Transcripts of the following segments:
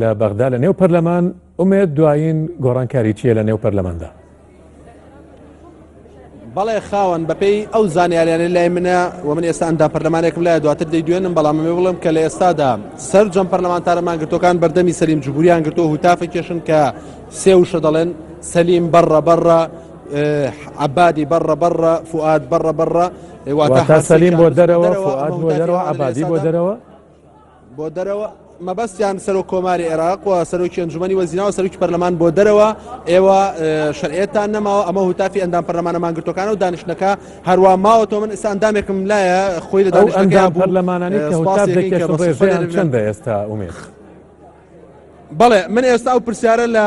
لە بەغدا لە نێو پەرلەمان ئومێد دوایین گۆڕانکاری چییە لە نێو پەرلەماندا؟ بەڵێ خاوەن بەپێی ئەو زانیاریانە لای منە و من ئێستا ئەندا پەرلەمانێکم لایە دواتر دەیدوێنم، بەڵام ئەمێ بڵم کە لە ئێستادا سەرجەم پەرلەمانتارەمان گرتوەکان بەردەمی سەلیم جوبوریان گرتووە هوتافە کێشن کە سێ وشە دەڵێن: سەلیم بەڕە بەڕە، عەبادی بەڕە بەڕە، فوئاد بەڕە بەڕە. واتە سەلیم بۆ دەرەوە، فوئاد بۆ دەرەوە، عەبادی بۆ دەرەوە. مەبەستیان سەرۆک کۆماری عێراق و سەرۆکی ئەنجومەنی وەزیران و سەرۆکی پەرلەمان بۆ دەرەوە. ئێوە شەرعیەتان نەماوە، ئەمە هوتافی ئەندام پەرلەمانەمان گرتوەکانە و دانیشتنەکە هەروە ماوەتەوە. من ئێستا ئەندامێکم لایە خۆی لە دانیشتنەکە پەرلەمانانی کە هوتاف دەکێت ڕێژەیان چەندە ئێستا ئومێد؟ بەڵێ من ئێستا ئەو پرسیارە لە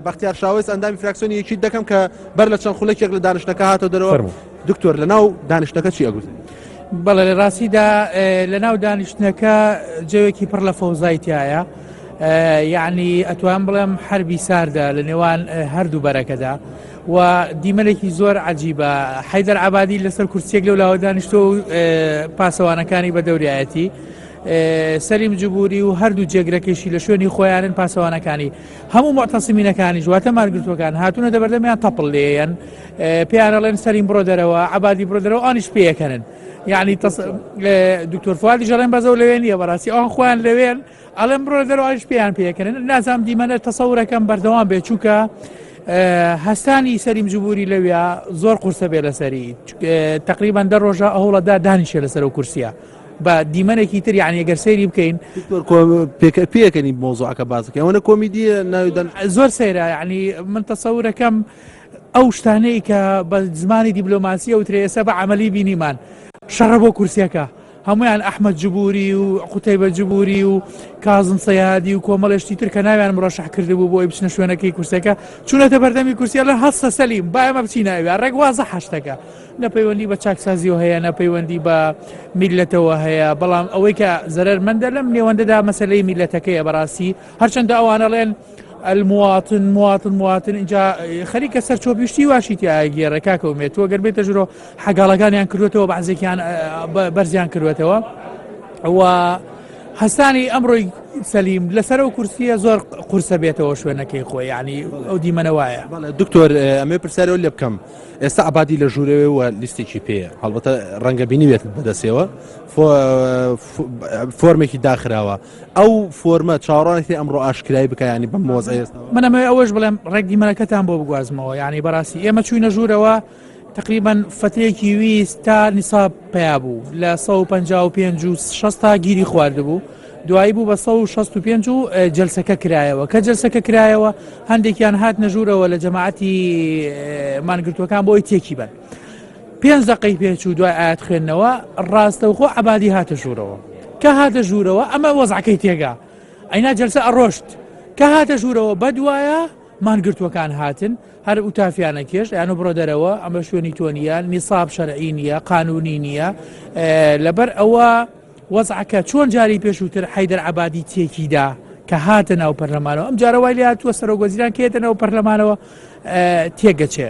بەختیار شاوێز ئەندامی فراکسیۆنی یەکی دەکەم کە بەر لە چەند خولەکێک لە دانیشتنەکە هاتەوە دەرەوە. دکتۆر لەناو دانیشتنەکە چی ئەگوت؟ بەڵێ لە ڕاستیدا لە ناو دانیشتنەکە جەوێکی پڕ لە فەوزایتیایە، یعنی ئەتوان بڵێم حربی ساردە لە نێوان هەردوو بەرەکەدا و دیمەلێکی زۆر عەجیبە. حەیدەر عەبادی لەسەر کورسیێک لەولاوە دانیشتۆ و پاسەوانەکانی بە دەوریایەتی، سەلیم جوبوری و هەردوو جێگرەکەشی لە شوێنی خۆیانن پاسەوانەکانی. هەموو مۆعتەسیمینەکانی ژواتە مارگرتوەکان هاتوونە دەبەردەمیان تەپڵ لێیەن، پێیانەڵێن سەلیم بڕۆ دەرەوە، عەبادی بڕۆ دەرەوە، ئەوانیش پێیەکەنن. یعنی دکتۆر فوادی ژەڵێن بەزەو لەوێن نیە، بەڕاستی ئەوان خۆیان لەوێن ئەڵێن بڕۆ دەرەوە، ئەوانیش پێیان پێیەکەنن. نازانم دیمەنە تەسەورەکەم بەردەوام بێ، چووکە هەستانی سەلیم جوبوری لەوێ زۆر قورسە بێ لەسەری، تقریبان دە ڕۆژە ئەوڵەدا دانیشێ لەسەر و کورسیە بە دیمەنێکی تر. یعنی ئەگەر سەیری بکەین پێکەنی مۆزوعەکە بازەکە ئەوەنە کۆمیدیە ناویدان زۆر سەیرە. یعنی من تەسەورەکەم ئەو شتانەی کە بە زمانی دیبلۆماسی ئەوترێ ئێستا بە عەمەلی بینیمان، شەڕە بۆ کورسیەکە هەمویان ئەحمەد جوبوری و قوتەیبە جوبوری و کازم سەیادی و کۆمەڵێشتی تر کە ناویان مرۆشەح کردبوو بۆی بچنە شوێنەکەی کورسەکە، چوونەتە بەردەمی کورسیە لە هەستە سەلیم با ئێمە بچی ناوێ ڕێک وازە حەشتەکە. نەپەیوەندی بە چاکسازیەوە هەیە، نەپەیوەندی بە میلەتەوە هەیە، بەڵام ئەوەی کە زەرەرمەندە لەم نێوەندەدا مەسەلەی میلەتەکەیە. بەڕاستی هەرچەندە ئەوانەڵێن المواطن مواطن مواطن، اینجا خەریکە سەرچۆپیشتی واشی تایە گێڕە کاکە ئومێد. تۆ گەر بێتە ژوورۆ حەگاڵەکانیان کردوێتەوە، بەعزێکیان بەرزیان کردوێتەوە و هەستانی ئەمڕۆی سەلیم لەسەر ئەو کورسیە زۆر قورسە بێتەوە شوێنەکەی خۆی، یعنی ئەو دیمەنە وایە. دکتۆر ئەمێ پرسیارەوە لێ بکەم، ئێستا عەبادی لە ژوورەوە و لیستێکی پێیە، هەڵبەتە ڕەنگە بینی بێت بەدەستێەوە فۆرمێکی داخراوە، ئەو فۆرمە چاوەڕوانێتی ئەمڕۆ ئاشکرایی بکە، ینی بەم مۆزە ئێستا من ئەمەوێ ئەوەش بڵێم ڕێک دیمەنەکەتان بۆ بگوازمەوە. یعنی بەڕاستی ئێمە چوینە ژوورەوە تقریبا فترێکی ویست تا نیساب پیا بوو، لە 155 و 60 گیری خواردبوو، دوایی بوو بە 165 و جەلسەکە کرایەوە. کە جەلسەکە کرایەوە هەندێکیان هات نەژوورەوە لە جەماعەتی مانگرتوەکان بۆی تێکی بن. 5 دقەی پێچوو دوای ئاەت خوێندنەوە ڕاستەوخۆ عەبادی هاتە ژوورەوە. کە هاتە ژوورەوە ئەمە وەزعەکەی تێگا، ئەینا جەلسە ئەڕۆشت. کە هاتە ژوورەوە بەدوایە مانگرتوەکان هاتن، هەر ئوتافیانە کێش یان بڕۆ دەرەوە، ئەمە شوێنی تۆ نیە، نیساب شەرعی نیە، قانونی نییە. لەبەر ئەوە وەزعەکە چۆن جاری پێشووتر حەیدەر عەبادی تێکیدا کە هاتە ناو پەرلەمانەوە، ئەم جارە وای لێ هاتووە سەرۆک وەزیران کە هێتە ناو پەرلەمانەوە تێگەچێ.